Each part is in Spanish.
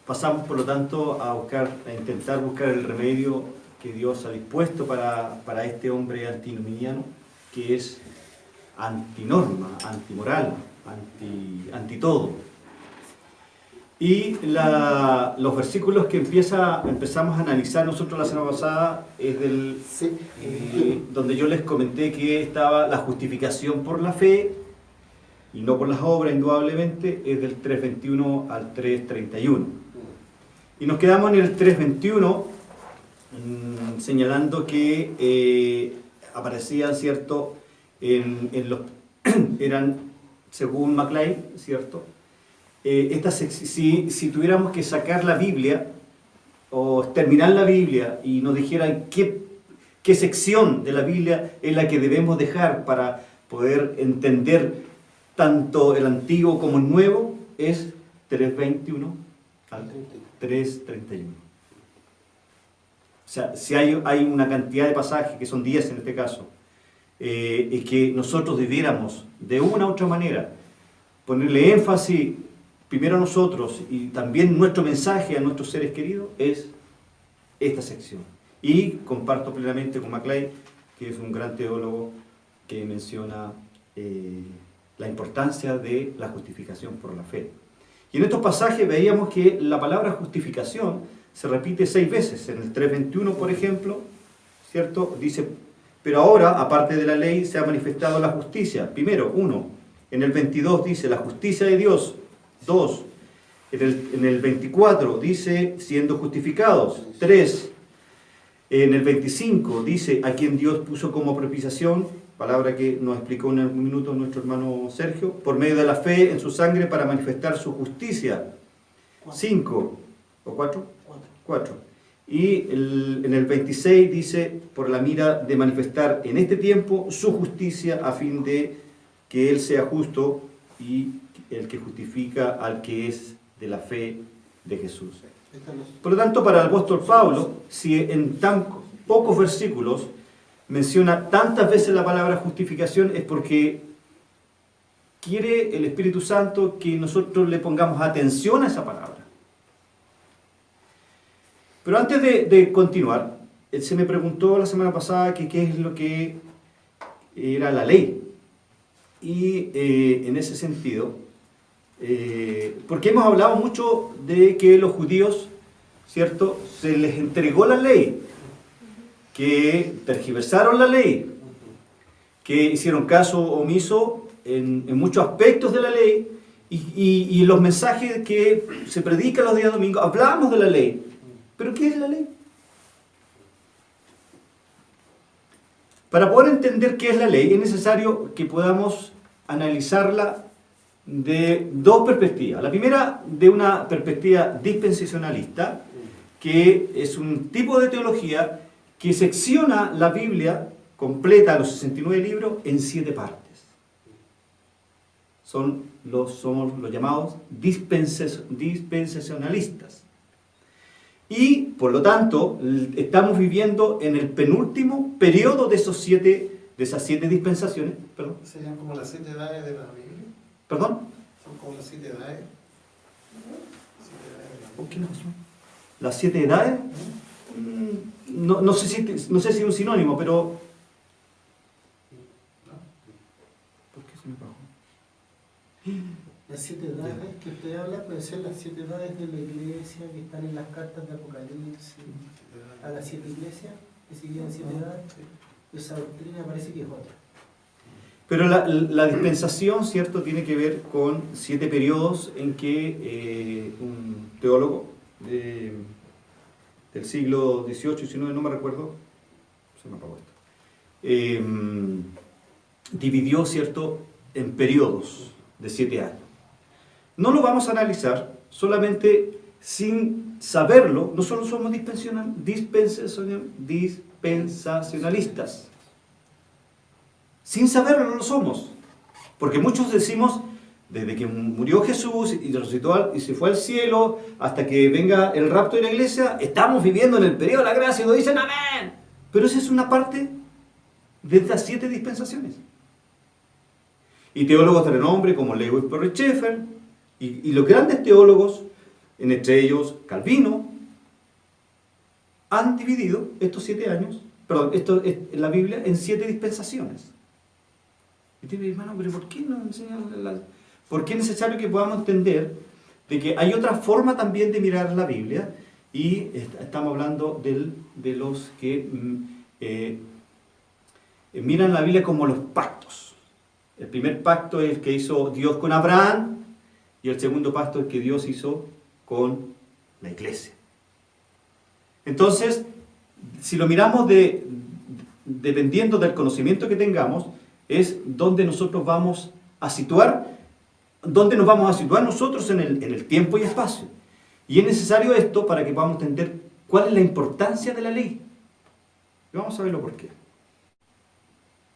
Pasamos, por lo tanto, a intentar buscar el remedio que Dios ha dispuesto para este hombre antinominiano, que es antinorma, antimoral, anti todo. Y los versículos que empezamos a analizar nosotros la semana pasada es donde yo les comenté que estaba la justificación por la fe y no por las obras, indudablemente, es del 3.21 al 3.31. Y nos quedamos en el 3.21 señalando que aparecían, ¿cierto? Eran, según McLean, ¿cierto? Si tuviéramos que sacar la Biblia o terminar la Biblia y nos dijeran qué sección de la Biblia es la que debemos dejar para poder entender tanto el Antiguo como el Nuevo, es 3.21 al 3.31. O sea, si hay una cantidad de pasajes, que son 10 en este caso, y que nosotros debiéramos de una u otra manera ponerle énfasis primero a nosotros y también nuestro mensaje a nuestros seres queridos, es esta sección. Y comparto plenamente con McLean, que es un gran teólogo que menciona la importancia de la justificación por la fe. Y en estos pasajes veíamos que la palabra justificación se repite 6 veces. En el 3.21, por ejemplo, ¿cierto? Dice: pero ahora, aparte de la ley, se ha manifestado la justicia. Primero, 1. En el 22 dice la justicia de Dios. 2. En el 24 dice siendo justificados. 3. En el 25 dice a quien Dios puso como propiciación, palabra que nos explicó en un minuto nuestro hermano Sergio, por medio de la fe en su sangre para manifestar su justicia. 5. ¿O 4? 4. Y en el 26 dice, por la mira de manifestar en este tiempo su justicia, a fin de que Él sea justo y el que justifica al que es de la fe de Jesús. Por lo tanto, para el apóstol Pablo, si en tan pocos versículos menciona tantas veces la palabra justificación, es porque quiere el Espíritu Santo que nosotros le pongamos atención a esa palabra. Pero antes de continuar, se me preguntó la semana pasada que qué es lo que era la ley. Y en ese sentido, porque hemos hablado mucho de que los judíos, ¿cierto?, se les entregó la ley, que tergiversaron la ley, que hicieron caso omiso en muchos aspectos de la ley, y los mensajes que se predican los días domingos, hablamos de la ley. ¿Pero qué es la ley? Para poder entender qué es la ley, es necesario que podamos analizarla de 2 perspectivas. La primera, de una perspectiva dispensacionalista, que es un tipo de teología que secciona la Biblia completa, los 69 libros, en 7 partes. Somos los llamados dispensacionalistas. Y, por lo tanto, estamos viviendo en el penúltimo periodo de esas 7 dispensaciones. ¿Perdón? ¿Serían como las 7 edades de la Biblia? ¿Perdón? ¿Son como las 7 edades? ¿Por qué no son? ¿Las 7 edades? No sé si es un sinónimo, pero... ¿Por qué se me bajó? Las 7 edades que usted habla pueden ser las 7 edades de la iglesia que están en las cartas de Apocalipsis, a las 7 iglesias que seguían 7 edades. Esa doctrina parece que es otra. Pero la dispensación, ¿cierto?, tiene que ver con 7 periodos en que un teólogo del siglo XVIII, XIX, no me recuerdo, se me apagó esto, dividió, ¿cierto?, en periodos de 7 años. No lo vamos a analizar, solamente sin saberlo. Nosotros somos dispensacionalistas. Sin saberlo no lo somos. Porque muchos decimos, desde que murió Jesús y resucitó y se fue al cielo, hasta que venga el rapto de la iglesia, estamos viviendo en el periodo de la gracia y nos dicen amén. Pero esa es una parte de estas 7 dispensaciones. Y teólogos de renombre como Lewis Perry Schaeffer y los grandes teólogos entre ellos Calvino, han dividido estos 7 años, perdón, esto es la Biblia en 7 dispensaciones. Y te dice, hermano, pero ¿por qué no enseñan ¿Por qué es necesario que podamos entender de que hay otra forma también de mirar la Biblia? Y estamos hablando de los que miran la Biblia como los pactos. El primer pacto es el que hizo Dios con Abraham, y el segundo pacto es el que Dios hizo con la iglesia. Entonces, si lo miramos dependiendo del conocimiento que tengamos, es donde nosotros vamos a situar, donde nos vamos a situar nosotros en el tiempo y espacio. Y es necesario esto para que podamos entender cuál es la importancia de la ley. Y vamos a verlo por qué.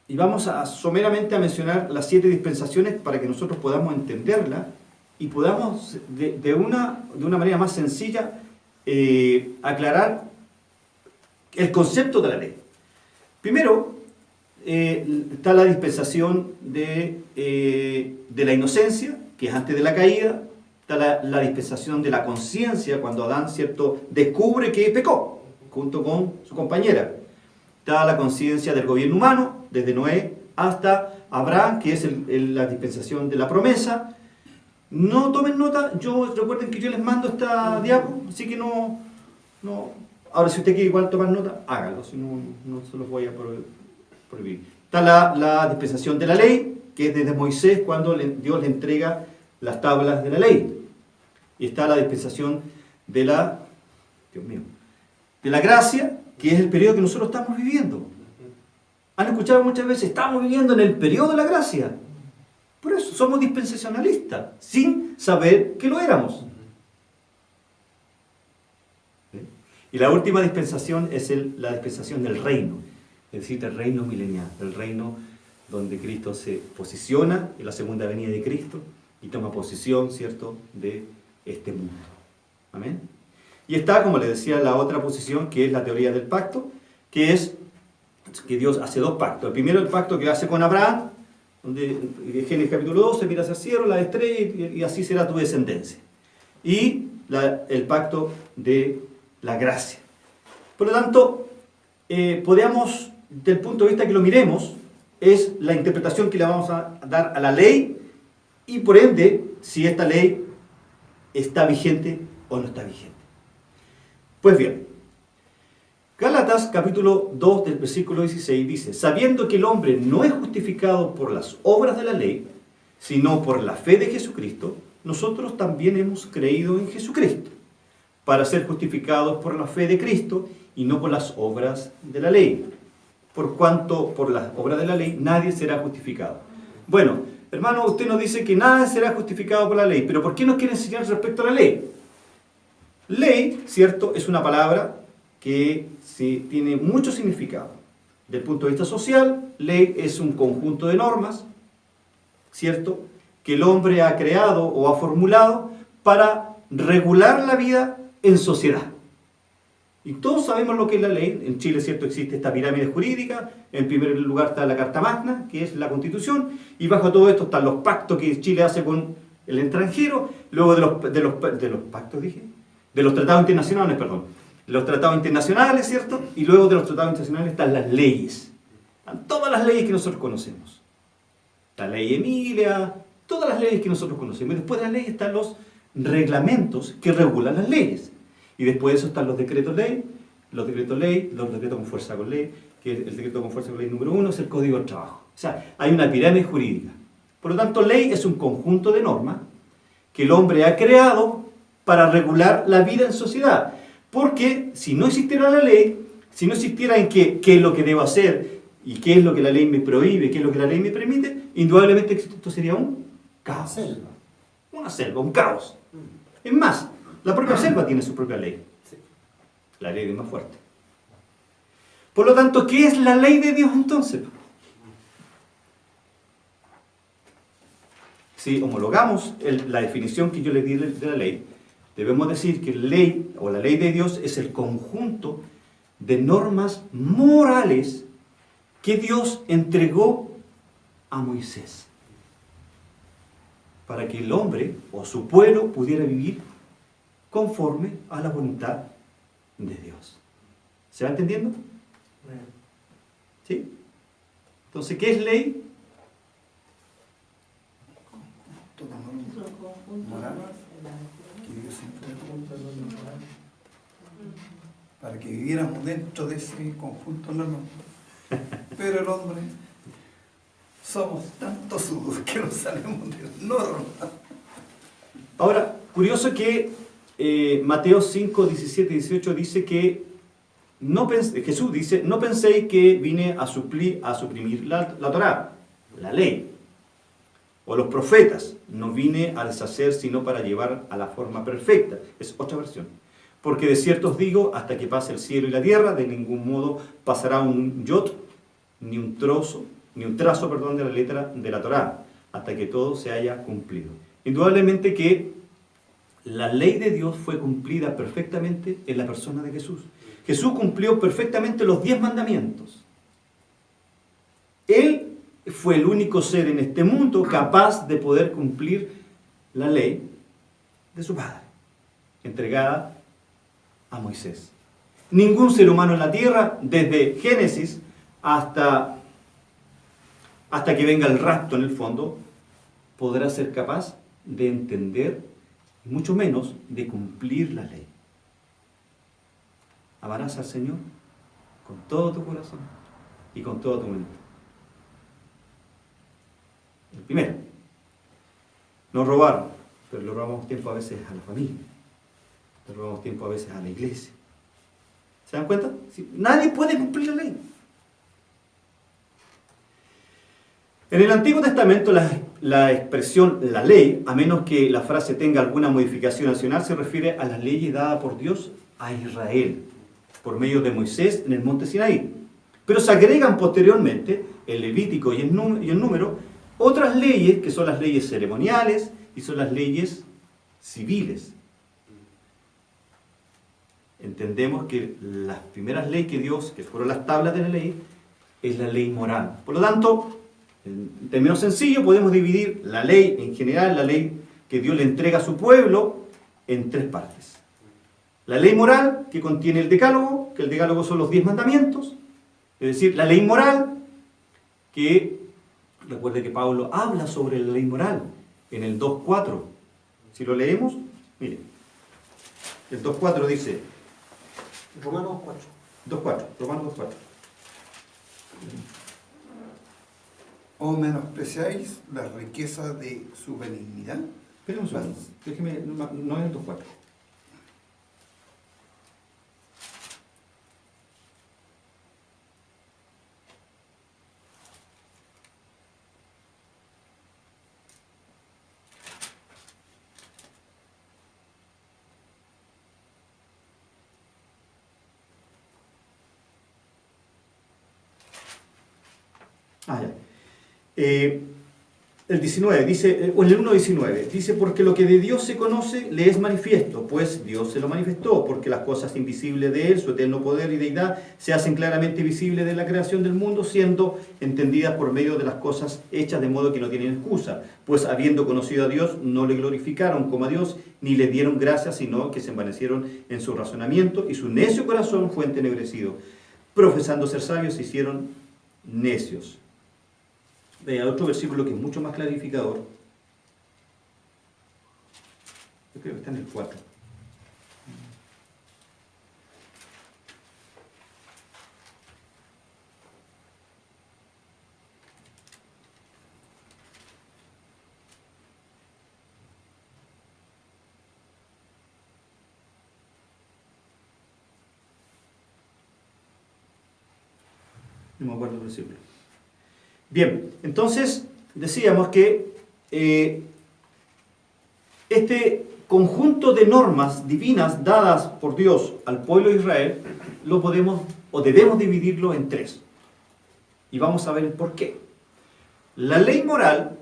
Y vamos someramente a mencionar las 7 dispensaciones para que nosotros podamos entenderla y podamos de una manera más sencilla aclarar el concepto de la ley. Primero, está la dispensación de la inocencia, que es antes de la caída. Está la dispensación de la conciencia, cuando Adán, ¿cierto?, descubre que pecó, junto con su compañera. Está la conciencia del gobierno humano, desde Noé hasta Abraham, que es la dispensación de la promesa. No tomen nota, recuerden que yo les mando esta diapo, así que no. Ahora, si usted quiere igual tomar nota, hágalo, si no se los voy a prohibir. Está la dispensación de la ley, que es desde Moisés, cuando Dios le entrega las tablas de la ley. Y está la dispensación de la gracia, que es el periodo que nosotros estamos viviendo. Han escuchado muchas veces, estamos viviendo en el periodo de la gracia. Por eso somos dispensacionalistas, sin saber que lo éramos. Y la última dispensación es la dispensación del reino, es decir, el reino milenial, el reino donde Cristo se posiciona en la segunda venida de Cristo y toma posesión, ¿cierto?, de este mundo. Amén. Y está, como les decía, la otra posición, que es la teoría del pacto, que es que Dios hace 2 pactos. El primero, el pacto que hace con Abraham, donde en Génesis capítulo 12, miras al cielo, la estrella, y así será tu descendencia. Y el pacto de la gracia. Por lo tanto, podemos, del punto de vista que lo miremos, es la interpretación que le vamos a dar a la ley, y por ende, si esta ley está vigente o no está vigente. Pues bien, Gálatas capítulo 2 del versículo 16 dice: sabiendo que el hombre no es justificado por las obras de la ley, sino por la fe de Jesucristo, nosotros también hemos creído en Jesucristo, para ser justificados por la fe de Cristo y no por las obras de la ley. Por cuanto por las obras de la ley nadie será justificado. Bueno, hermano, usted nos dice que nada será justificado por la ley, pero ¿por qué nos quiere enseñar respecto a la ley? Ley, ¿cierto?, es una palabra que tiene mucho significado. Desde el punto de vista social, ley es un conjunto de normas, ¿cierto?, que el hombre ha creado o ha formulado para regular la vida en sociedad. Y todos sabemos lo que es la ley. En Chile, ¿cierto?, existe esta pirámide jurídica. En primer lugar está la Carta Magna, que es la Constitución, y bajo todo esto están los pactos que Chile hace con el extranjero, luego de los pactos, de los tratados internacionales, los tratados internacionales, ¿cierto? Y luego de los tratados internacionales están las leyes. Están todas las leyes que nosotros conocemos. La ley Emilia, todas las leyes que nosotros conocemos. Y después de las leyes están los reglamentos que regulan las leyes. Y después de eso están los decretos con fuerza con ley, que el decreto con fuerza con ley número 1 es el Código del Trabajo. O sea, hay una pirámide jurídica. Por lo tanto, ley es un conjunto de normas que el hombre ha creado para regular la vida en sociedad. Porque si no existiera la ley, si no existiera en qué es lo que debo hacer y qué es lo que la ley me prohíbe, qué es lo que la ley me permite, indudablemente esto sería un caos. Una selva, un caos. Es más, la propia selva tiene su propia ley. La ley es más fuerte. Por lo tanto, ¿qué es la ley de Dios entonces? Si homologamos la definición que yo le di de la ley, debemos decir que ley o la ley de Dios es el conjunto de normas morales que Dios entregó a Moisés para que el hombre o su pueblo pudiera vivir conforme a la voluntad de Dios. ¿Se va entendiendo? ¿Sí? Entonces, ¿qué es ley? Moral, que Dios impuso para que viviéramos dentro de ese conjunto normal. Pero el hombre somos tantos sudos que no salimos del norma. Ahora, curioso que Mateo 5, 17 y 18 dice que Jesús dice, no penséis que vine a suprimir la Torá, la ley, o los profetas. No vine a deshacer, sino para llevar a la forma perfecta. Es otra versión. Porque de cierto os digo, hasta que pase el cielo y la tierra, de ningún modo pasará un yot, ni un trazo, de la letra de la Torá, hasta que todo se haya cumplido. Indudablemente que la ley de Dios fue cumplida perfectamente en la persona de Jesús. Jesús cumplió perfectamente los 10 mandamientos. Él fue el único ser en este mundo capaz de poder cumplir la ley de su Padre, entregada a Moisés. Ningún ser humano en la tierra, desde Génesis hasta que venga el rapto en el fondo, podrá ser capaz de entender, y mucho menos de cumplir la ley. Amarás al Señor con todo tu corazón y con toda tu mente. El primero, no robar, pero le robamos tiempo a veces a la familia, le robamos tiempo a veces a la iglesia. ¿Se dan cuenta? Nadie puede cumplir la ley. En el Antiguo Testamento la expresión la ley, a menos que la frase tenga alguna modificación adicional, se refiere a las leyes dadas por Dios a Israel por medio de Moisés en el monte Sinaí. Pero se agregan posteriormente, el Levítico y el Número, otras leyes que son las leyes ceremoniales y son las leyes civiles. Entendemos que las primeras leyes que Dios, que fueron las tablas de la ley, es la ley moral. Por lo tanto, en términos sencillos, podemos dividir la ley en general, la ley que Dios le entrega a su pueblo, en 3 partes. La ley moral, que contiene el decálogo, que el decálogo son los 10 mandamientos, es decir, la ley moral, que, recuerde que Pablo habla sobre la ley moral en el 2.4. Si lo leemos, mire, el 2.4 dice, Romanos 4. 2.4, Romanos 2.4. ¿O menospreciáis la riqueza de su benignidad? Espera un segundo, déjeme, no es el 2.4. El 19 dice, o en el 1.19 dice, porque lo que de Dios se conoce le es manifiesto, pues Dios se lo manifestó, porque las cosas invisibles de Él, su eterno poder y deidad, se hacen claramente visibles de la creación del mundo, siendo entendidas por medio de las cosas hechas, de modo que no tienen excusa, pues habiendo conocido a Dios, no le glorificaron como a Dios, ni le dieron gracias, sino que se envanecieron en su razonamiento, y su necio corazón fue entenebrecido. Profesando ser sabios, se hicieron necios. Hay otro versículo que es mucho más clarificador. Yo creo que está en el 4. No me acuerdo el versículo. Bien, entonces decíamos que este conjunto de normas divinas dadas por Dios al pueblo de Israel lo podemos o debemos dividirlo en 3. Y vamos a ver el por qué. La ley moral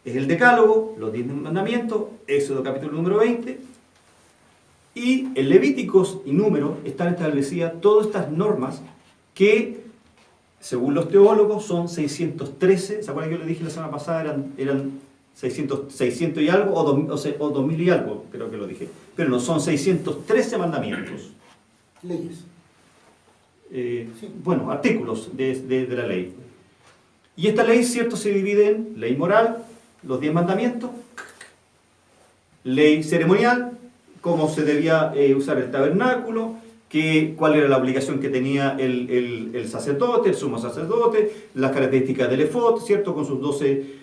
es el decálogo, los 10 mandamientos, Éxodo capítulo número 20, y en Levíticos y Números están establecidas todas estas normas que, según los teólogos, son 613. ¿Se acuerdan que yo les dije la semana pasada? Eran 600 y algo, o 2000 y algo, creo que lo dije. pero no, son 613 mandamientos. Leyes. Bueno, artículos de la ley. Y esta ley, cierto, se divide en ley moral, los 10 mandamientos, ley ceremonial, cómo se debía usar el tabernáculo, cuál era la obligación que tenía el sacerdote, el sumo sacerdote, las características del efod, ¿cierto? Con sus 12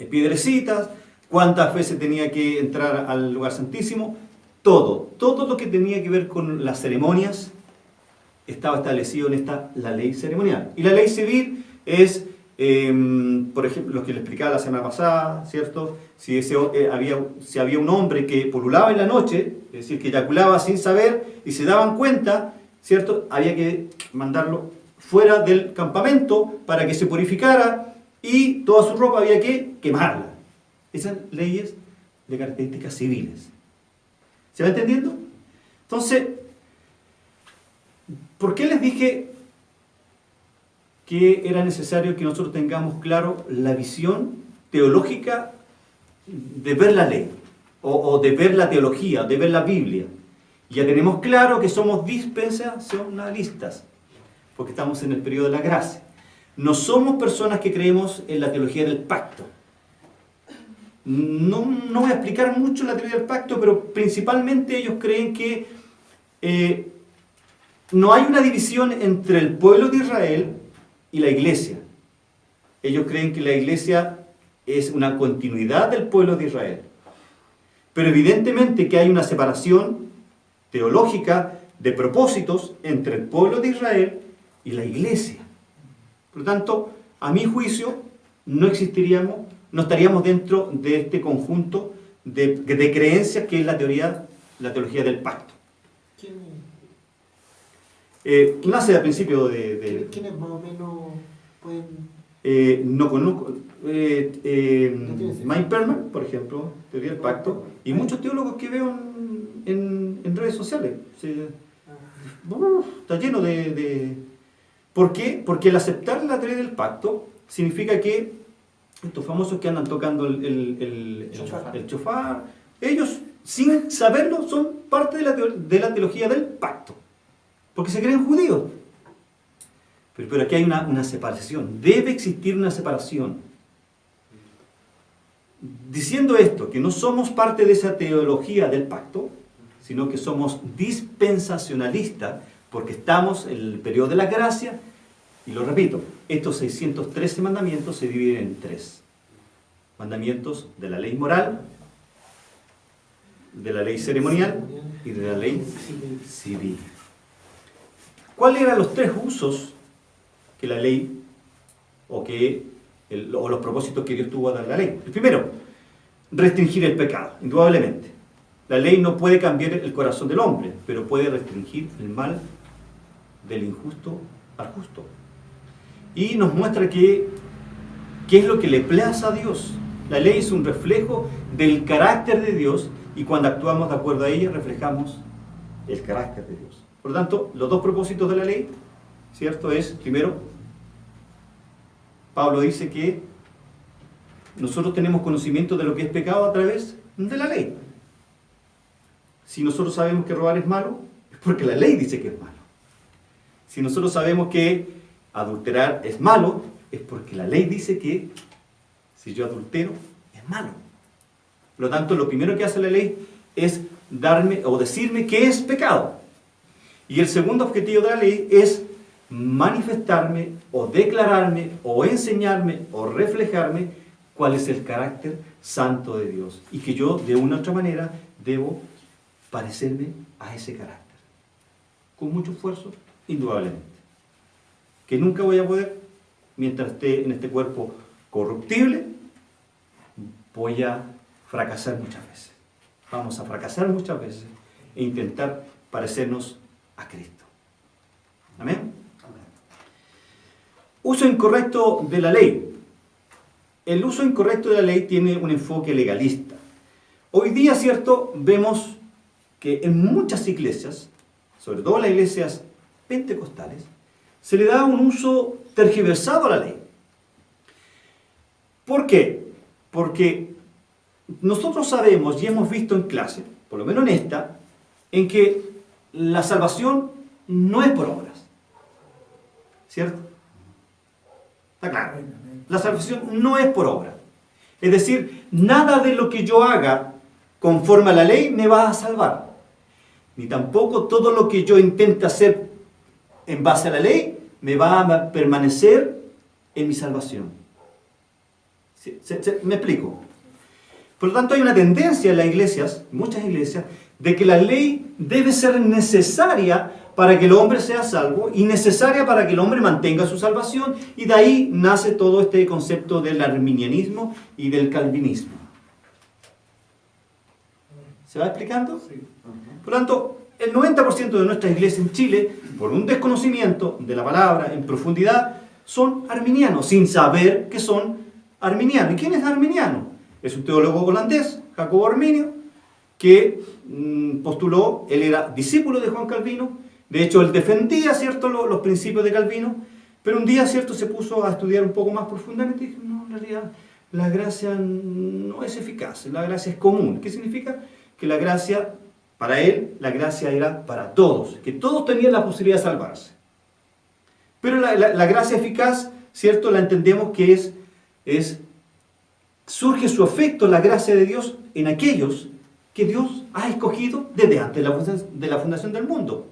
piedrecitas, cuántas veces tenía que entrar al lugar santísimo, todo lo que tenía que ver con las ceremonias estaba establecido en la ley ceremonial. Y la ley civil es, por ejemplo, lo que le explicaba la semana pasada, ¿cierto? Si había un hombre que pululaba en la noche, es decir, que eyaculaba sin saber y se daban cuenta, ¿cierto? Había que mandarlo fuera del campamento para que se purificara y toda su ropa había que quemarla. Esas leyes de características civiles. ¿Se va entendiendo? Entonces, ¿por qué les dije que era necesario que nosotros tengamos claro la visión teológica de ver la ley, o de ver la teología, de ver la Biblia? Ya tenemos claro que somos dispensacionalistas, porque estamos en el periodo de la gracia. No somos personas que creemos en la teología del pacto. No voy a explicar mucho la teoría del pacto, pero principalmente ellos creen que no hay una división entre el pueblo de Israel y la iglesia. Ellos creen que la iglesia es una continuidad del pueblo de Israel. Pero evidentemente que hay una separación teológica de propósitos entre el pueblo de Israel y la iglesia. Por lo tanto, a mi juicio, no estaríamos dentro de este conjunto de creencias que es la teología del pacto. Nace al principio de... ¿Quiénes más o menos pueden...? No conozco. Mike Perman, por ejemplo, teoría del pacto, y muchos teólogos que veo en redes sociales. Está lleno de... ¿Por qué? Porque el aceptar la teoría del pacto significa que estos famosos que andan tocando el chofar, ellos, sin saberlo, son parte de la teología del pacto, porque se creen judíos. Pero aquí hay una separación, debe existir una separación. Diciendo esto, que no somos parte de esa teología del pacto, sino que somos dispensacionalistas, porque estamos en el periodo de la gracia, y lo repito, estos 613 mandamientos se dividen en 3. Mandamientos de la ley moral, de la ley ceremonial y de la ley civil. ¿Cuáles eran los 3 usos que la ley, o los propósitos que Dios tuvo a dar a la ley? El primero, restringir el pecado, indudablemente. La ley no puede cambiar el corazón del hombre, pero puede restringir el mal del injusto al justo. Y nos muestra qué es lo que le place a Dios. La ley es un reflejo del carácter de Dios, y cuando actuamos de acuerdo a ella, reflejamos el carácter de Dios. Por lo tanto, los 2 propósitos de la ley, ¿cierto? Es, primero, Pablo dice que nosotros tenemos conocimiento de lo que es pecado a través de la ley. Si nosotros sabemos que robar es malo, es porque la ley dice que es malo. Si nosotros sabemos que adulterar es malo, es porque la ley dice que si yo adultero, es malo. Por lo tanto, lo primero que hace la ley es darme o decirme qué es pecado. Y el segundo objetivo de la ley es manifestarme o declararme o enseñarme o reflejarme cuál es el carácter santo de Dios, y que yo de una u otra manera debo parecerme a ese carácter. Con mucho esfuerzo, indudablemente. Que nunca voy a poder, mientras esté en este cuerpo corruptible, voy a fracasar muchas veces. Vamos a fracasar muchas veces e intentar parecernos a Cristo. Amén. Uso incorrecto de la ley. El uso incorrecto de la ley tiene un enfoque legalista. Hoy día, cierto, vemos que en muchas iglesias, sobre todo las iglesias pentecostales, se le da un uso tergiversado a la ley. ¿Por qué? Porque nosotros sabemos y hemos visto en clase, por lo menos en esta, en que la salvación no es por obras. ¿Cierto? ¿Está claro? La salvación no es por obra. Es decir, nada de lo que yo haga conforme a la ley me va a salvar. Ni tampoco todo lo que yo intente hacer en base a la ley me va a permanecer en mi salvación. ¿Me explico? Por lo tanto, hay una tendencia en las iglesias, muchas iglesias, de que la ley debe ser necesaria para que el hombre sea salvo y necesaria para que el hombre mantenga su salvación, y de ahí nace todo este concepto del arminianismo y del calvinismo. ¿Se va explicando? Sí. Por lo tanto, el 90% de nuestras iglesias en Chile, por un desconocimiento de la palabra en profundidad, son arminianos, sin saber que son arminianos. ¿Y quién es arminiano? Es un teólogo holandés, Jacobo Arminio, que postuló, él era discípulo de Juan Calvino. De hecho, él defendía, ¿cierto?, los principios de Calvino, pero un día, ¿cierto?, se puso a estudiar un poco más profundamente y dijo, no, en realidad la gracia no es eficaz, la gracia es común. ¿Qué significa? Que la gracia, para él, la gracia era para todos, que todos tenían la posibilidad de salvarse. Pero la gracia eficaz, ¿cierto?, la entendemos que surge su efecto, la gracia de Dios, en aquellos que Dios ha escogido desde antes de la fundación del mundo.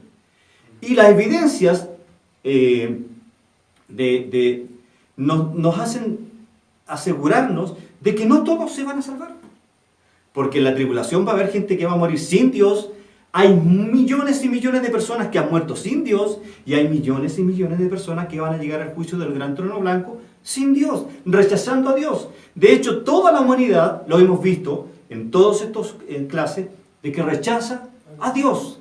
Y las evidencias nos hacen asegurarnos de que no todos se van a salvar. Porque en la tribulación va a haber gente que va a morir sin Dios. Hay millones y millones de personas que han muerto sin Dios. Y hay millones y millones de personas que van a llegar al juicio del gran trono blanco sin Dios, rechazando a Dios. De hecho, toda la humanidad, lo hemos visto en todas estas clases, de que rechaza a Dios.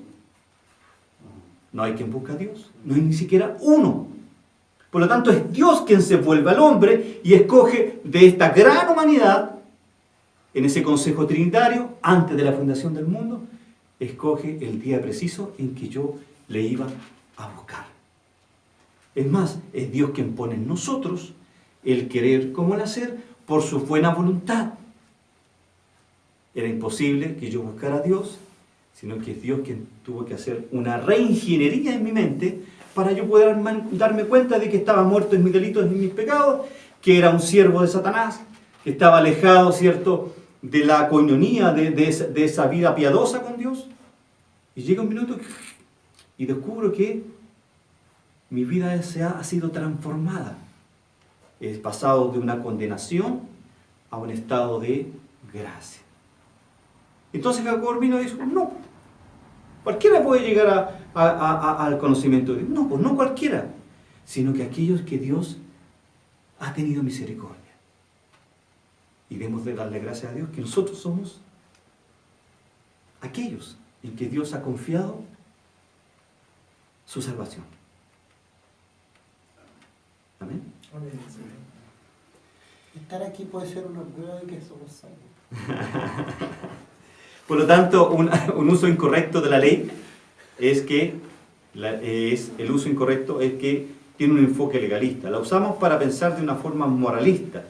No hay quien busque a Dios, no hay ni siquiera uno. Por lo tanto, es Dios quien se vuelve al hombre y escoge de esta gran humanidad, en ese consejo trinitario, antes de la fundación del mundo, escoge el día preciso en que yo le iba a buscar. Es más, es Dios quien pone en nosotros el querer como el hacer por su buena voluntad. Era imposible que yo buscara a Dios, sino que es Dios quien tuvo que hacer una reingeniería en mi mente para yo poder darme cuenta de que estaba muerto en mis delitos y en mis pecados, que era un siervo de Satanás, que estaba alejado, ¿cierto?, de la coinonía, de esa vida piadosa con Dios. Y llega un minuto y descubro que mi vida ha sido transformada. He pasado de una condenación a un estado de gracia. Entonces Jacobo Arminio dijo, no, cualquiera puede llegar al conocimiento de Dios. No, pues no cualquiera, sino que aquellos que Dios ha tenido misericordia. Y debemos de darle gracias a Dios que nosotros somos aquellos en que Dios ha confiado su salvación. Amén. Estar aquí puede ser una prueba de que somos salvos. Por lo tanto, un uso incorrecto de la ley es que el uso incorrecto es que tiene un enfoque legalista. La usamos para pensar de una forma moralista.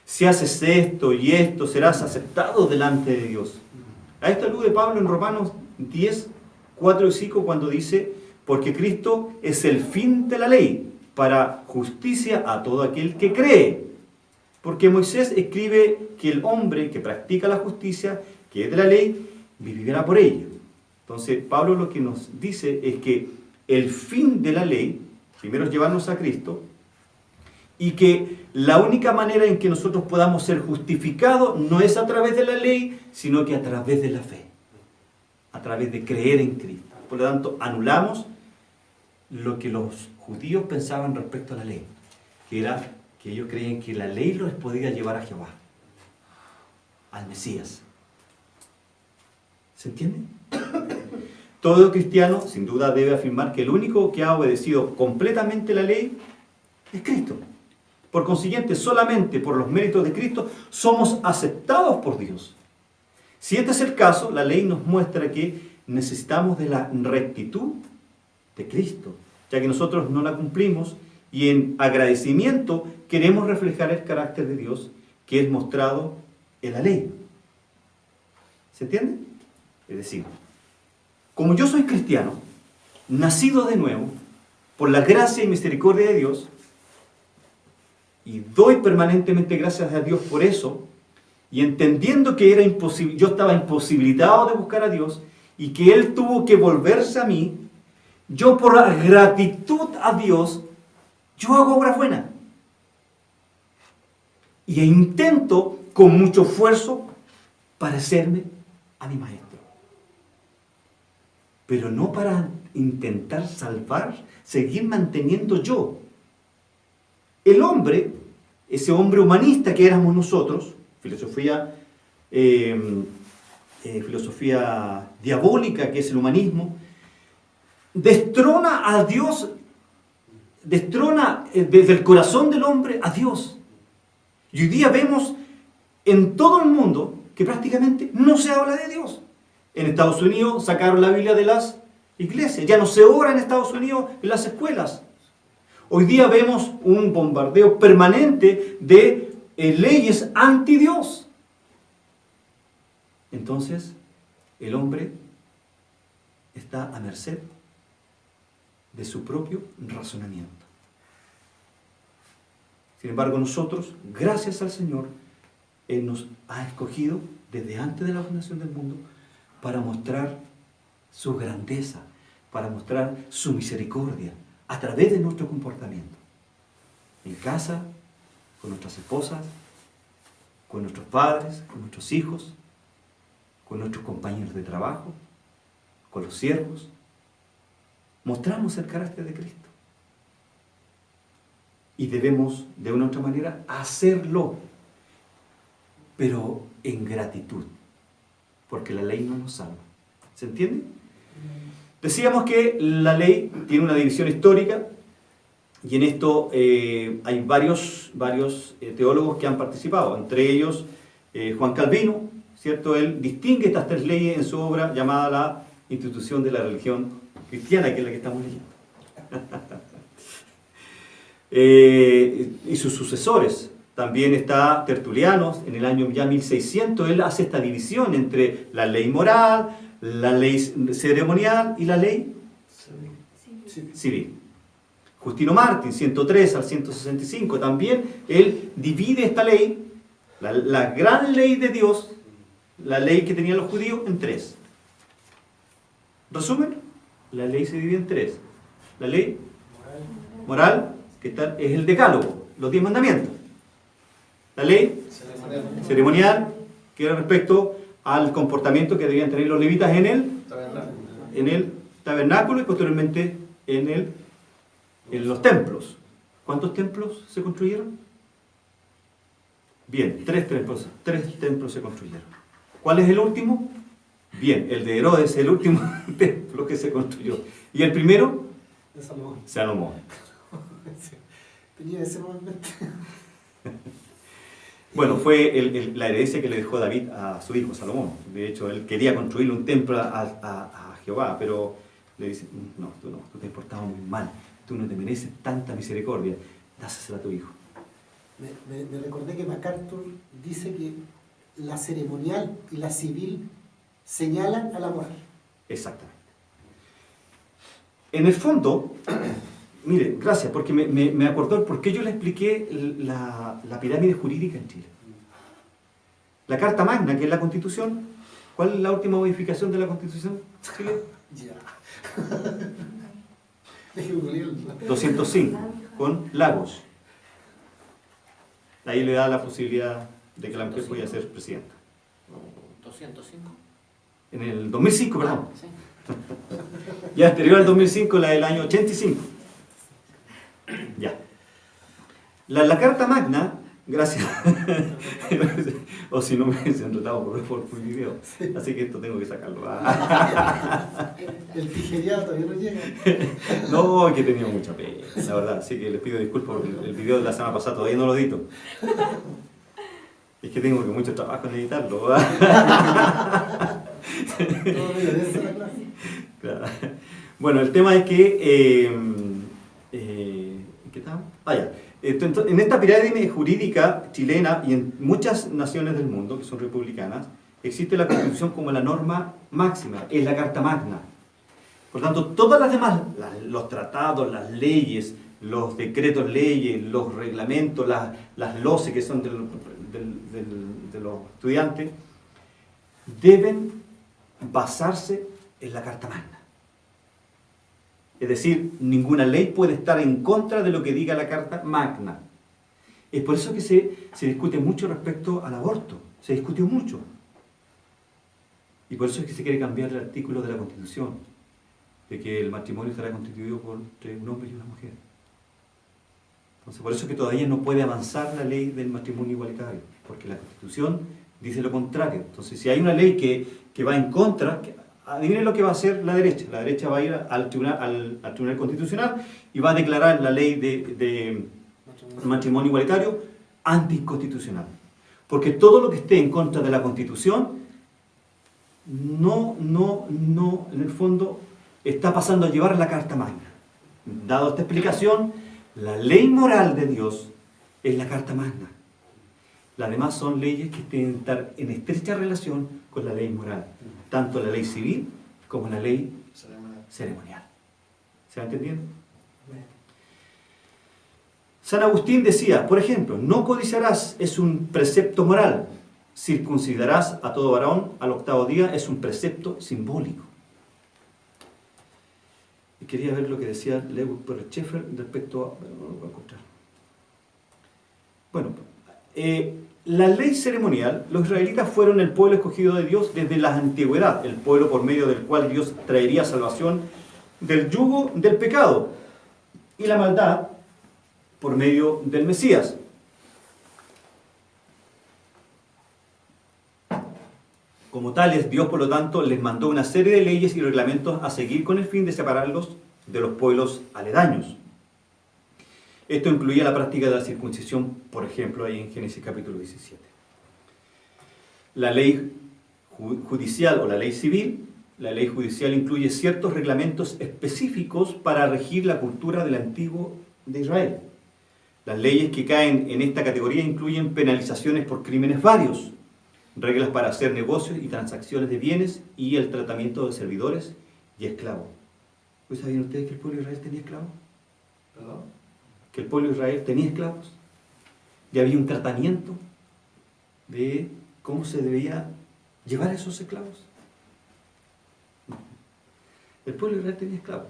Si haces esto y esto, serás aceptado delante de Dios. A esto alude Pablo en Romanos 10, 4 y 5 cuando dice, porque Cristo es el fin de la ley, para justicia a todo aquel que cree. Porque Moisés escribe que el hombre que practica la justicia, que es de la ley, vivirá por ella. Entonces, Pablo lo que nos dice es que el fin de la ley, primero es llevarnos a Cristo, y que la única manera en que nosotros podamos ser justificados no es a través de la ley, sino que a través de la fe, a través de creer en Cristo. Por lo tanto, anulamos lo que los judíos pensaban respecto a la ley, que era que ellos creían que la ley los podía llevar a Jehová, al Mesías. ¿Se entiende? Todo cristiano, sin duda, debe afirmar que el único que ha obedecido completamente la ley es Cristo. Por consiguiente, solamente por los méritos de Cristo somos aceptados por Dios. Si este es el caso, la ley nos muestra que necesitamos de la rectitud de Cristo, ya que nosotros no la cumplimos y en agradecimiento queremos reflejar el carácter de Dios que es mostrado en la ley. ¿Se entiende? Es decir, como yo soy cristiano, nacido de nuevo, por la gracia y misericordia de Dios, y doy permanentemente gracias a Dios por eso, y entendiendo que era imposible, yo estaba imposibilitado de buscar a Dios, y que Él tuvo que volverse a mí, yo por la gratitud a Dios, yo hago obras buenas. Y intento con mucho esfuerzo parecerme a mi maestro. Pero no para intentar salvar, seguir manteniendo yo. El hombre, ese hombre humanista que éramos nosotros, filosofía diabólica que es el humanismo, destrona a Dios, destrona desde el corazón del hombre a Dios. Y hoy día vemos en todo el mundo que prácticamente no se habla de Dios. En Estados Unidos sacaron la Biblia de las iglesias, ya no se ora en Estados Unidos en las escuelas. Hoy día vemos un bombardeo permanente de leyes anti Dios. Entonces, el hombre está a merced de su propio razonamiento. Sin embargo, nosotros, gracias al Señor, Él nos ha escogido desde antes de la fundación del mundo para mostrar su grandeza, para mostrar su misericordia a través de nuestro comportamiento. En casa, con nuestras esposas, con nuestros padres, con nuestros hijos, con nuestros compañeros de trabajo, con los siervos. Mostramos el carácter de Cristo. Y debemos, de una u otra manera, hacerlo, pero en gratitud, porque la ley no nos salva. ¿Se entiende? Decíamos que la ley tiene una división histórica, y en esto hay varios teólogos que han participado, entre ellos Juan Calvino, ¿cierto? Él distingue estas tres leyes en su obra llamada La Institución de la Religión Cristiana, que es la que estamos leyendo. Y sus sucesores. También está Tertuliano, en el año ya 1600, él hace esta división entre la ley moral, la ley ceremonial y la ley civil. Justino Mártir, 103 al 165, también él divide esta ley, la gran ley de Dios, la ley que tenían los judíos, en tres. Resumen, la ley se divide en tres. La ley moral, que es el decálogo, los 10 mandamientos. La ley ceremonial, que era respecto al comportamiento que debían tener los levitas en el tabernáculo y posteriormente en los templos. ¿Cuántos templos se construyeron? Bien, tres templos se construyeron. ¿Cuál es el último? Bien, el de Herodes es el último templo que se construyó. ¿Y el primero? De Salomón. Salomón. Tenía ese momento. Bueno, fue la herencia que le dejó David a su hijo Salomón. De hecho, él quería construirle un templo a Jehová, pero le dice, no, tú te has portado muy mal, tú no te mereces tanta misericordia, dásela a tu hijo. Me recordé que MacArthur dice que la ceremonial y la civil señalan a la moral. Exactamente. En el fondo, mire, gracias, porque me acordó por qué yo le expliqué la pirámide jurídica en Chile. La Carta Magna, que es la Constitución, ¿cuál es la última modificación de la Constitución de Chile? Ya. 205, con Lagos. Ahí le da la posibilidad de que la mujer pueda ser presidenta. 205. En el 2005, perdón. Sí. Y anterior al 2005, la del año 85. Ya. La Carta Magna, gracias. O si no me hubiesen tratado por video. Así que esto tengo que sacarlo. El tijereado todavía no llega. No, que he tenido mucha pena, la verdad. Así que les pido disculpas porque el video de la semana pasada todavía no lo edito. Es que tengo mucho trabajo en editarlo. Claro. Bueno, el tema es que... ¿qué tal? Ya. En esta pirámide jurídica chilena y en muchas naciones del mundo que son republicanas, existe la Constitución como la norma máxima, es la Carta Magna. Por tanto, todas las demás, los tratados, las leyes, los decretos leyes, los reglamentos, las loces que son de los estudiantes, deben basarse en la Carta Magna. Es decir, ninguna ley puede estar en contra de lo que diga la Carta Magna. Es por eso que se discute mucho respecto al aborto. Se discutió mucho. Y por eso es que se quiere cambiar el artículo de la Constitución, de que el matrimonio estará constituido entre un hombre y una mujer. Entonces, por eso es que todavía no puede avanzar la ley del matrimonio igualitario, porque la Constitución dice lo contrario. Entonces, si hay una ley que va en contra, adivinen lo que va a hacer la derecha. La derecha va a ir al Tribunal Constitucional y va a declarar la ley de matrimonio igualitario anticonstitucional. Porque todo lo que esté en contra de la Constitución en el fondo está pasando a llevar la Carta Magna. Dado esta explicación, la ley moral de Dios es la Carta Magna. Las demás son leyes que tienen que estar en estrecha relación con la ley moral, tanto la ley civil como la ley ceremonial. ¿Se va entendiendo? San Agustín decía, por ejemplo, no codiciarás es un precepto moral, circuncidarás a todo varón al 8º día es un precepto simbólico. Y quería ver lo que decía Lewis Perry Schaeffer respecto a... Bueno, no lo voy a encontrar. Bueno, la ley ceremonial, los israelitas fueron el pueblo escogido de Dios desde la antigüedad, el pueblo por medio del cual Dios traería salvación del yugo del pecado y la maldad por medio del Mesías. Como tales, Dios, por lo tanto, les mandó una serie de leyes y reglamentos a seguir con el fin de separarlos de los pueblos aledaños. Esto incluía la práctica de la circuncisión, por ejemplo, ahí en Génesis capítulo 17. La ley judicial o la ley civil, la ley judicial incluye ciertos reglamentos específicos para regir la cultura del antiguo de Israel. Las leyes que caen en esta categoría incluyen penalizaciones por crímenes varios, reglas para hacer negocios y transacciones de bienes y el tratamiento de servidores y esclavos. ¿Pues sabían ustedes que el pueblo de Israel tenía esclavos? ¿Perdón? Que el pueblo de Israel tenía esclavos. Y había un tratamiento de cómo se debía llevar a esos esclavos. El pueblo de Israel tenía esclavos.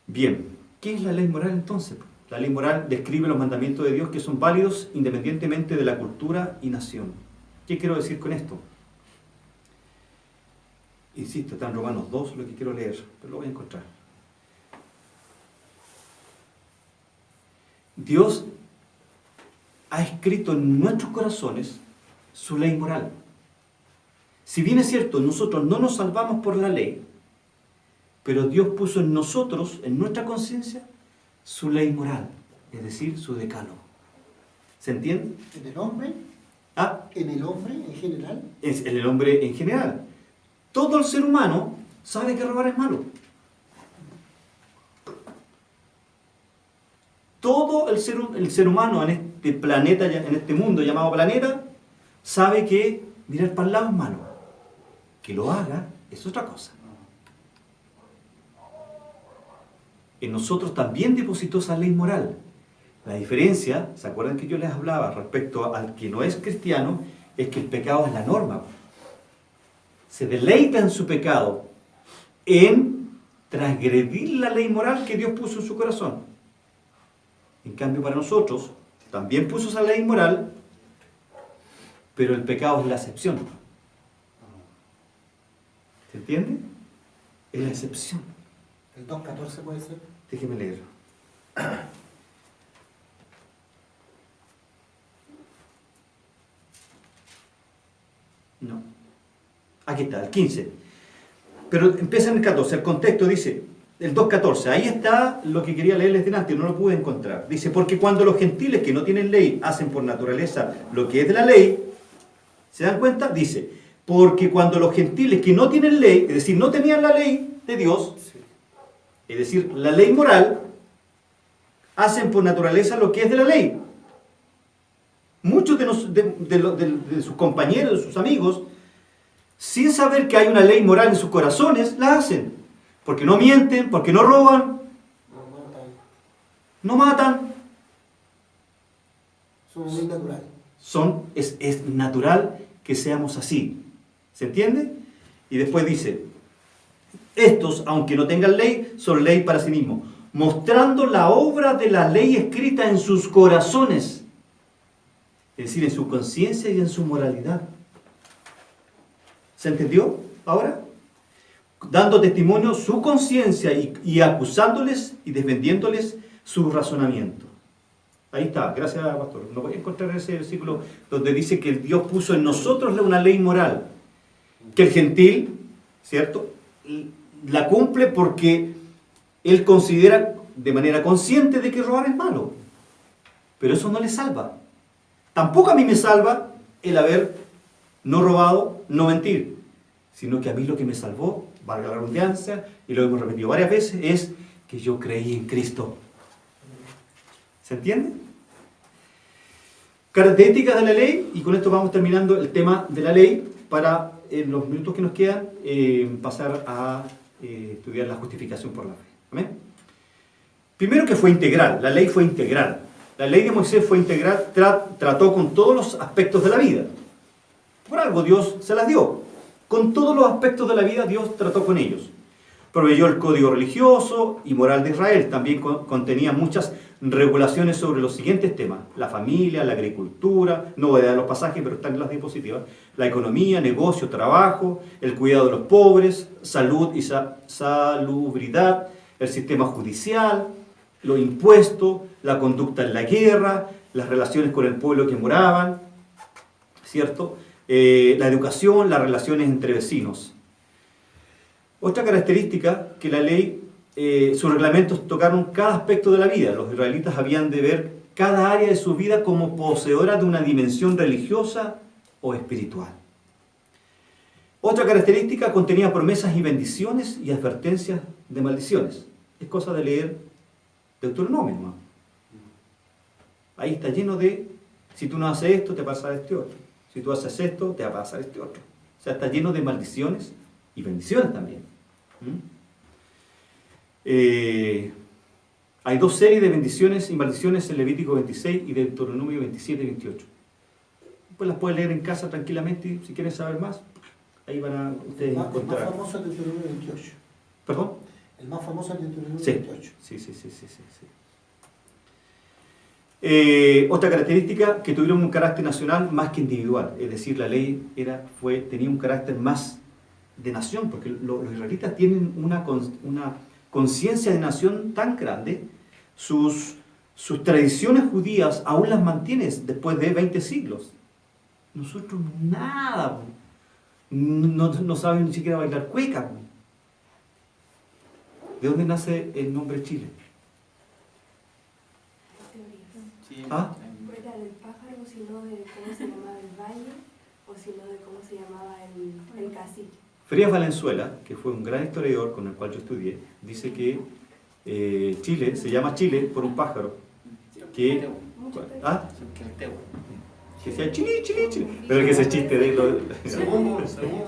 Bien, ¿qué es la ley moral entonces? La ley moral describe los mandamientos de Dios que son válidos independientemente de la cultura y nación. ¿Qué quiero decir con esto? Insisto, está en Romanos 2 lo que quiero leer, pero lo voy a encontrar. Dios ha escrito en nuestros corazones su ley moral. Si bien es cierto, nosotros no nos salvamos por la ley, pero Dios puso en nosotros, en nuestra conciencia, su ley moral, es decir, su decálogo. ¿Se entiende? ¿En el hombre? Ah, ¿En el hombre en general? es en el hombre en general. Todo el ser humano sabe que robar es malo. Todo el ser humano en este planeta, en este mundo llamado planeta, sabe que mirar para el lado es malo. Que lo haga es otra cosa. En nosotros también depositó esa ley moral. La diferencia, ¿se acuerdan que yo les hablaba respecto al que no es cristiano? Es que el pecado es la norma. Se deleita en su pecado, en transgredir la ley moral que Dios puso en su corazón. En cambio, para nosotros, también puso esa ley moral, pero el pecado es la excepción. ¿Se entiende? Es la excepción. ¿El 2.14 puede ser? Déjeme leer. No. Aquí está, el 15. Pero empieza en el 14. El contexto dice, el 2.14. Ahí está lo que quería leerles delante, no lo pude encontrar. Dice, porque cuando los gentiles que no tienen ley hacen por naturaleza lo que es de la ley, ¿se dan cuenta? Dice, porque cuando los gentiles que no tienen ley, es decir, no tenían la ley de Dios, es decir, la ley moral, hacen por naturaleza lo que es de la ley. Muchos de sus compañeros, de sus amigos, sin saber que hay una ley moral en sus corazones, la hacen. Porque no mienten, porque no roban, no matan. Son muy natural. Es natural que seamos así. ¿Se entiende? Y después dice, estos, aunque no tengan ley, son ley para sí mismos, mostrando la obra de la ley escrita en sus corazones, es decir, en su conciencia y en su moralidad. ¿Se entendió ahora? Dando testimonio su conciencia y acusándoles y defendiéndoles su razonamiento. Ahí está, gracias pastor. No voy a encontrar ese versículo donde dice que el Dios puso en nosotros una ley moral, que el gentil, ¿cierto?, la cumple porque él considera de manera consciente de que robar es malo. Pero eso no le salva. Tampoco a mí me salva el haber no robado, no mentir, sino que a mí lo que me salvó, valga la redundancia, y lo hemos repetido varias veces, es que yo creí en Cristo. ¿Se entiende? Características de la ley, y con esto vamos terminando el tema de la ley, para en los minutos que nos quedan pasar a estudiar la justificación por la fe. ¿Amén? Primero que fue integral, la ley fue integral. La ley de Moisés fue integral, trató con todos los aspectos de la vida. Por algo Dios se las dio. Con todos los aspectos de la vida Dios trató con ellos. Proveyó el código religioso y moral de Israel. También contenía muchas regulaciones sobre los siguientes temas: la familia, la agricultura, no voy a dar los pasajes, pero están en las diapositivas, la economía, negocio, trabajo, el cuidado de los pobres, salud y salubridad, el sistema judicial, los impuestos, la conducta en la guerra, las relaciones con el pueblo que moraban, ¿cierto? La educación, las relaciones entre vecinos. Otra característica que la ley, sus reglamentos tocaron cada aspecto de la vida. Los israelitas habían de ver cada área de su vida como poseedora de una dimensión religiosa o espiritual. Otra característica, contenía promesas y bendiciones y advertencias de maldiciones. Es cosa de leer Deuteronomio, ¿no? Ahí está lleno de, si tú no haces esto, te pasa este otro. Si tú haces esto, te va a pasar este otro. O sea, está lleno de maldiciones y bendiciones también. Hay dos series de bendiciones y maldiciones en Levítico 26 y Deuteronomio 27 y 28. Pues las pueden leer en casa tranquilamente y si quieren saber más, ahí van a ustedes encontrar. El más famoso es Deuteronomio 28. ¿Perdón? El más famoso es Deuteronomio Sí. 28. Sí. Otra característica, que tuvieron un carácter nacional más que individual, es decir, la ley tenía un carácter más de nación, porque los israelitas tienen una conciencia de nación tan grande, sus tradiciones judías aún las mantienen después de 20 siglos. Nosotros nada, no saben ni siquiera bailar cueca. ¿De dónde nace el nombre Chile? ¿Ah? No era del pájaro, sino de cómo se llamaba el valle, o sino de cómo se llamaba el cacique. Frías Valenzuela, que fue un gran historiador con el cual yo estudié, dice que Chile se llama Chile por un pájaro que... ¿Ah? Que decía Chile, Chile, Chile. Pero que ese chiste de lo... Según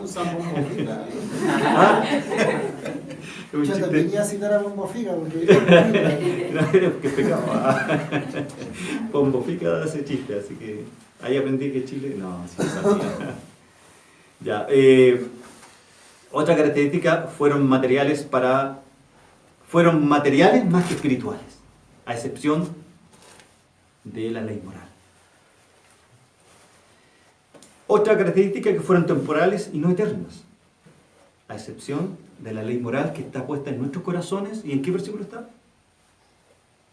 San Bombofica. ¿Ah? Un Yo te chiste... venía a citar a Bombofica porque... que pecado. Bombofica hace chiste, así que ahí aprendí que Chile... No, sí sabía. Ya, otra característica fueron materiales más que espirituales, a excepción de la ley moral. Otra característica, que fueron temporales y no eternas, a excepción de la ley moral que está puesta en nuestros corazones. ¿Y en qué versículo está?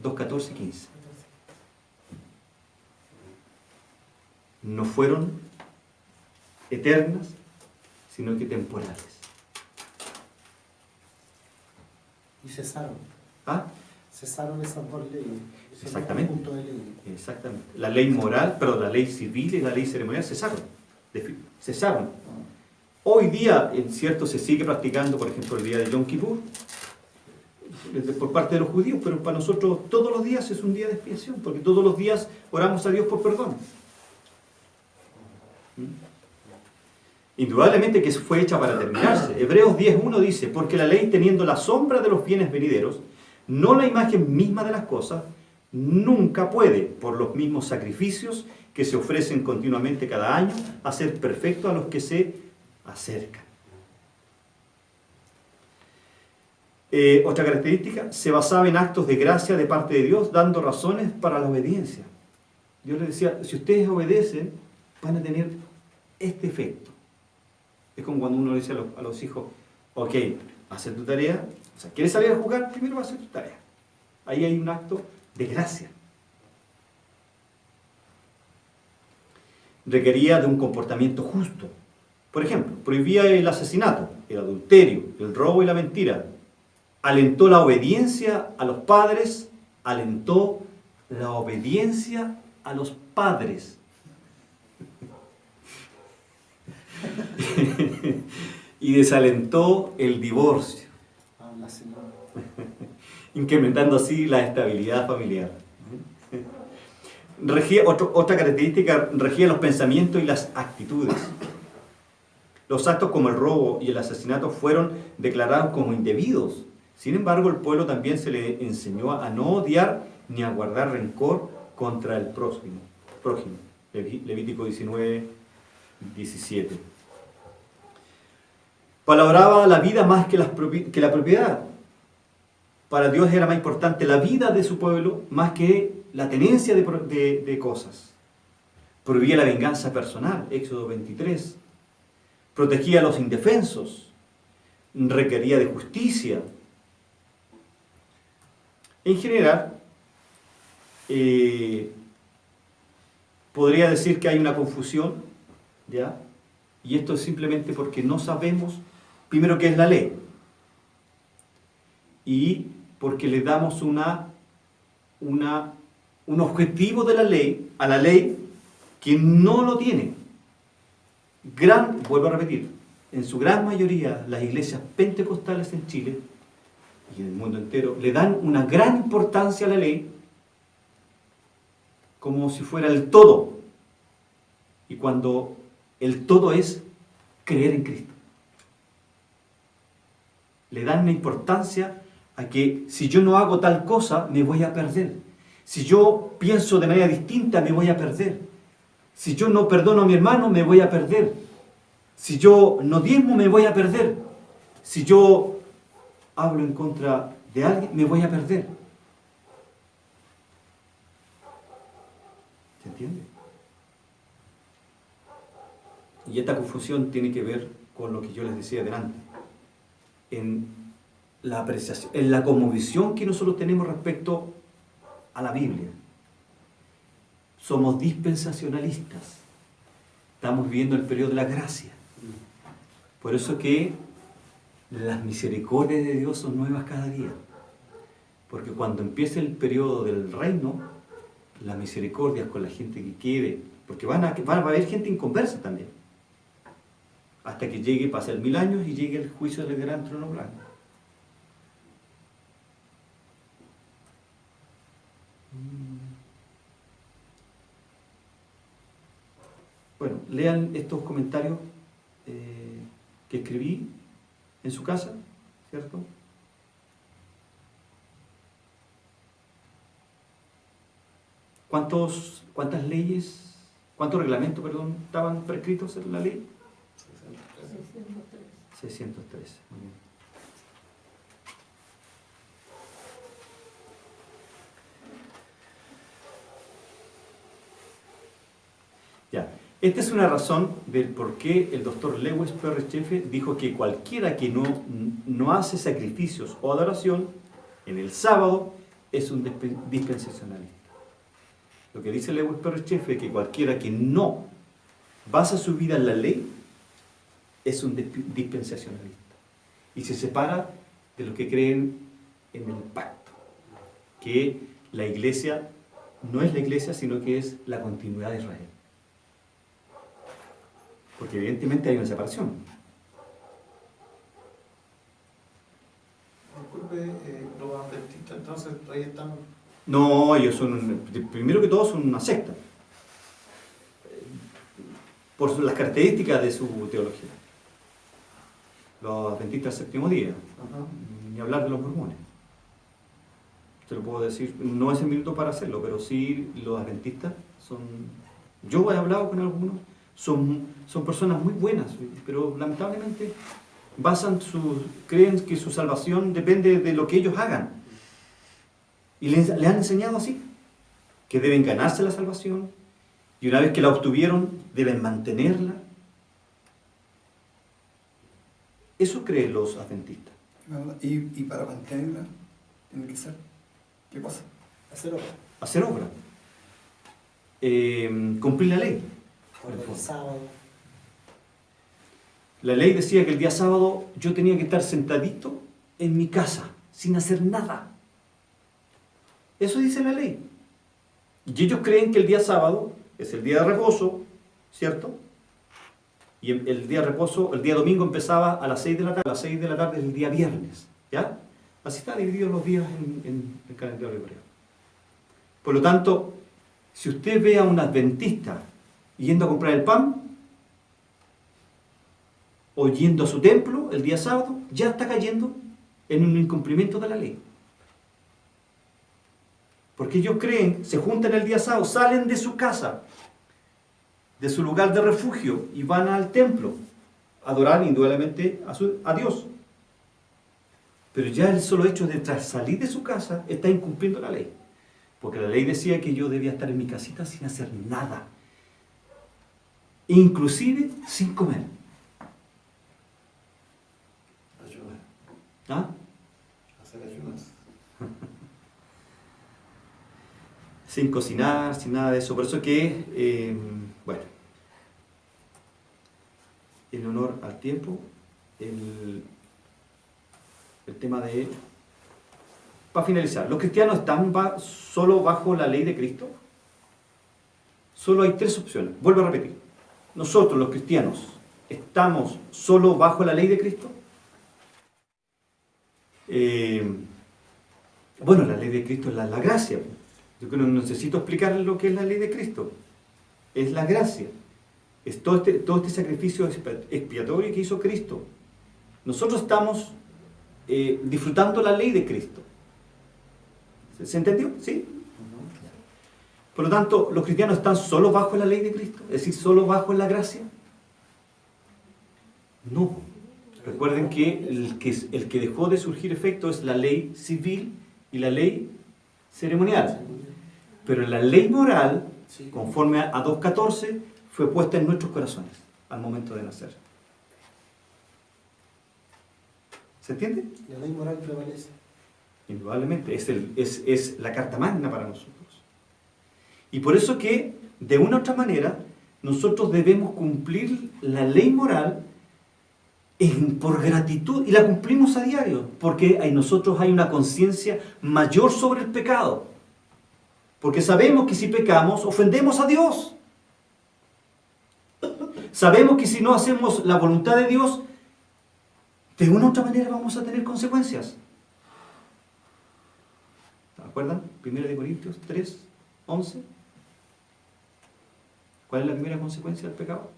2:14 y 15. No fueron eternas, sino que temporales. Y cesaron. ¿Ah? Cesaron esas dos leyes. Ese Exactamente. conjunto de leyes. Exactamente. La ley moral, perdón, la ley civil y la ley ceremonial cesaron. Cesaron. Hoy día, en cierto, se sigue practicando, por ejemplo, el día de Yom Kippur, por parte de los judíos, pero para nosotros todos los días es un día de expiación, porque todos los días oramos a Dios por perdón. Indudablemente que fue hecha para terminarse. Hebreos 10.1 dice, porque la ley teniendo la sombra de los bienes venideros, no la imagen misma de las cosas, nunca puede, por los mismos sacrificios que se ofrecen continuamente cada año, hacer perfecto a los que se acercan. Otra característica, se basaba en actos de gracia de parte de Dios, dando razones para la obediencia. Dios les decía, si ustedes obedecen, van a tener este efecto. Es como cuando uno le dice a los hijos, ok, hacer tu tarea, o sea, ¿quieres salir a jugar? Primero vas a hacer tu tarea. Ahí hay un acto de gracia. Requería de un comportamiento justo. Por ejemplo, prohibía el asesinato, el adulterio, el robo y la mentira. Alentó la obediencia a los padres, alentó la obediencia a los padres. Y desalentó el divorcio, incrementando así la estabilidad familiar. Otra característica, regía los pensamientos y las actitudes. Los actos como el robo y el asesinato fueron declarados como indebidos. Sin embargo, al pueblo también se le enseñó a no odiar ni a guardar rencor contra el prójimo. Levítico 19:17. Valoraba la vida más que la propiedad. Para Dios era más importante la vida de su pueblo más que la tenencia de cosas. Prohibía la venganza personal, Éxodo 23. Protegía a los indefensos. Requería de justicia. En general, podría decir que hay una confusión, ¿ya? Y esto es simplemente porque no sabemos, primero, qué es la ley. Y porque le damos un objetivo de la ley, a la ley, que no lo tiene. Vuelvo a repetir, en su gran mayoría, las iglesias pentecostales en Chile y en el mundo entero le dan una gran importancia a la ley como si fuera el todo. Y cuando el todo es creer en Cristo. Le dan una importancia a que si yo no hago tal cosa, me voy a perder. Si yo pienso de manera distinta, me voy a perder. Si yo no perdono a mi hermano, me voy a perder. Si yo no diezmo, me voy a perder. Si yo hablo en contra de alguien, me voy a perder. ¿Se entiende? Y esta confusión tiene que ver con lo que yo les decía delante. En la apreciación, en la cosmovisión que nosotros tenemos respecto a la Biblia. Somos dispensacionalistas. Estamos viviendo el periodo de la gracia. Por eso que las misericordias de Dios son nuevas cada día. Porque cuando empiece el periodo del reino, las misericordias con la gente que quiere, porque va a haber gente inconversa también. Hasta que llegue, pasen 1000 años y llegue el juicio del gran trono blanco. Bueno, lean estos comentarios que escribí en su casa, ¿cierto? ¿Cuántas leyes, cuántos reglamentos, perdón, estaban prescritos en la ley? 613. Muy bien. Ya. Esta es una razón del por qué el doctor Lewis Perry Chafer dijo que cualquiera que no hace sacrificios o adoración en el sábado es un dispensacionalista. Lo que dice Lewis Perry Chafer es que cualquiera que no basa su vida en la ley es un dispensacionalista y se separa de los que creen en el pacto, que la iglesia no es la iglesia, sino que es la continuidad de Israel. Porque evidentemente hay una separación. Disculpe, los adventistas, entonces ahí están. No, ellos son, primero que todo, son una secta. por las características de su teología. Los adventistas del séptimo día, ni hablar de los mormones. Te lo puedo decir, no es el minuto para hacerlo, pero sí los adventistas son... Yo he hablado con algunos, son personas muy buenas, pero lamentablemente creen que su salvación depende de lo que ellos hagan. Y le han enseñado así, que deben ganarse la salvación, y una vez que la obtuvieron, deben mantenerla. Eso creen los adventistas. Y para mantenerla, tiene que ser, ¿qué cosa? Hacer obra. Hacer obra. Cumplir la ley. Guardar el sábado. La ley decía que el día sábado yo tenía que estar sentadito en mi casa, sin hacer nada. Eso dice la ley. Y ellos creen que el día sábado es el día de reposo, ¿cierto? Y el día de reposo, el día domingo empezaba a las 6 de la tarde, a las 6 de la tarde es el día viernes, ¿ya? Así están divididos los días en el calendario hebreo. Por lo tanto, si usted ve a un adventista yendo a comprar el pan, o yendo a su templo el día sábado, ya está cayendo en un incumplimiento de la ley. Porque ellos creen, se juntan el día sábado, salen de su casa, de su lugar de refugio, y van al templo a adorar indudablemente a Dios. Pero ya el solo hecho de salir de su casa está incumpliendo la ley. Porque la ley decía que yo debía estar en mi casita sin hacer nada. Inclusive sin comer. Ayunas. ¿Ah? Hacer ayunas. Sin cocinar, sin nada de eso. Por eso que, bueno, en honor al tiempo, el tema de... Para finalizar, ¿los cristianos están solo bajo la ley de Cristo? Solo hay tres opciones. Vuelvo a repetir. Nosotros, los cristianos, ¿estamos solo bajo la ley de Cristo? Bueno, la ley de Cristo es la gracia. Yo no necesito explicar lo que es la ley de Cristo. Es la gracia. Es todo este sacrificio expiatorio que hizo Cristo. Nosotros estamos disfrutando la ley de Cristo. ¿Se entendió? ¿Sí? Por lo tanto, ¿los cristianos están solo bajo la ley de Cristo? Es decir, solo bajo la gracia. No. Recuerden que el que dejó de surgir efecto es la ley civil y la ley ceremonial. Pero la ley moral, conforme a 2.14, fue puesta en nuestros corazones al momento de nacer. ¿Se entiende? La ley moral prevalece. Indudablemente, es la carta magna para nosotros. Y por eso que, de una u otra manera, nosotros debemos cumplir la ley moral por gratitud, y la cumplimos a diario, porque en nosotros hay una conciencia mayor sobre el pecado. Porque sabemos que si pecamos, ofendemos a Dios. Sabemos que si no hacemos la voluntad de Dios, de una u otra manera vamos a tener consecuencias. ¿Se acuerdan? 1 Corintios 3, 11. ¿Cuál es la primera consecuencia del pecado?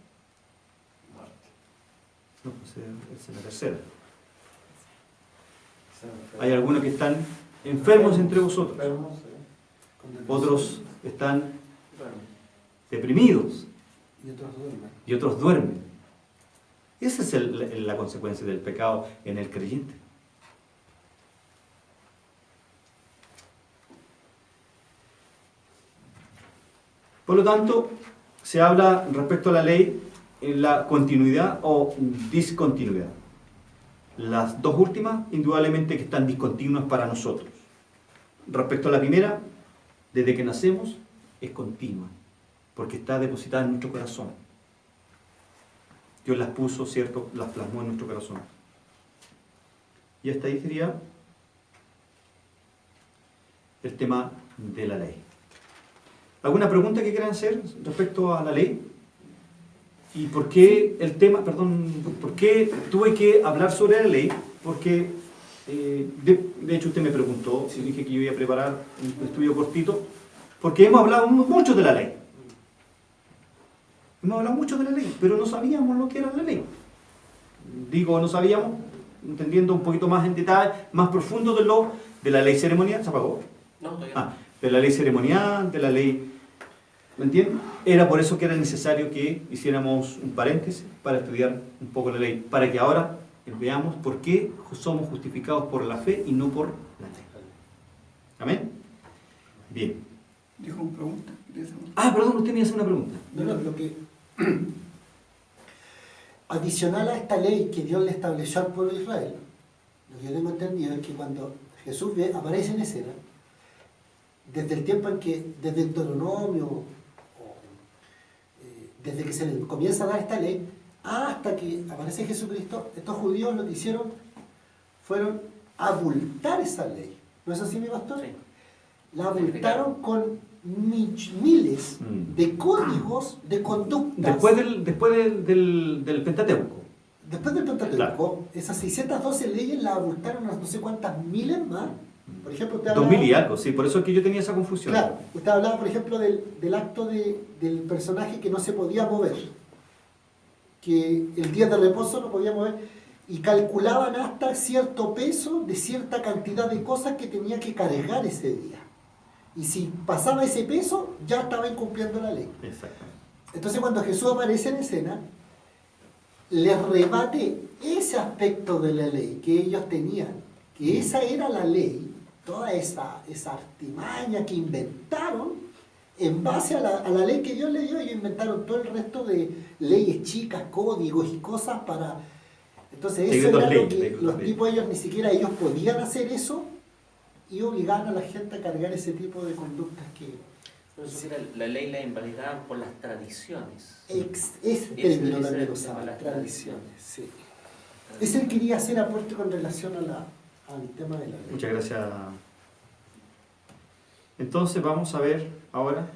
Muerte. No, pues es la tercera. Hay algunos que están enfermos entre vosotros. Enfermos, Otros están deprimidos. Y otros duermen. Esa es la consecuencia del pecado en el creyente. Por lo tanto, se habla respecto a la ley en la continuidad o discontinuidad. Las dos últimas, indudablemente que están discontinuas para nosotros. Respecto a la primera, desde que nacemos, es continua, porque está depositada en nuestro corazón. Dios las puso, ¿cierto? Las plasmó en nuestro corazón. Y hasta ahí sería el tema de la ley. ¿Alguna pregunta que quieran hacer respecto a la ley? ¿Y por qué el tema, por qué tuve que hablar sobre la ley? Porque, de hecho usted me preguntó, si dije que yo iba a preparar un estudio cortito, porque hemos hablado mucho de la ley. Hemos hablado mucho de la ley, pero no sabíamos lo que era la ley. Digo, no sabíamos, entendiendo un poquito más en detalle, más profundo de la ley ceremonial. ¿Se apagó? No, todavía no. De la ley ceremonial, de la ley... ¿Me entienden? Era por eso que era necesario que hiciéramos un paréntesis para estudiar un poco la ley, para que ahora veamos por qué somos justificados por la fe y no por la ley. ¿Amén? Bien. Dijo una pregunta. Perdón, usted me hace una pregunta. No, lo que adicional a esta ley que Dios le estableció al pueblo de Israel, lo que yo tengo entendido es que cuando Jesús aparece en escena, desde el tiempo en que, desde el Deuteronomio, desde que se les comienza a dar esta ley, hasta que aparece Jesucristo, estos judíos lo que hicieron fueron abultar esa ley. ¿No es así, mi pastor? Sí. La abultaron con miles de códigos de conductas. Después del Pentateuco. Después del Pentateuco, Claro. esas 612 leyes las abultaron a no sé cuántas miles más. Por ejemplo, usted hablaba, 2000 y algo, sí, por eso es que yo tenía esa confusión. claro, usted hablaba, por ejemplo, del acto del personaje que no se podía mover, que el día de reposo no podía mover, y calculaban hasta cierto peso de cierta cantidad de cosas que tenía que cargar ese día. Y si pasaba ese peso, ya estaba incumpliendo la ley. Exactamente. Entonces, cuando Jesús aparece en escena, les rebate ese aspecto de la ley que ellos tenían, que esa era la ley, toda esa artimaña que inventaron en base a la ley que Dios le dio. Ellos inventaron todo el resto de leyes chicas, códigos y cosas para... Entonces eso era lo que los tipos, ellos ni siquiera ellos podían hacer eso, y obligaban a la gente a cargar ese tipo de conductas que... Entonces, la ley la invalidaban por las tradiciones. Ese término también lo usaba, las tradiciones. Sí. Ese quería hacer aporte con relación al tema de la ley. Muchas gracias. Entonces vamos a ver ahora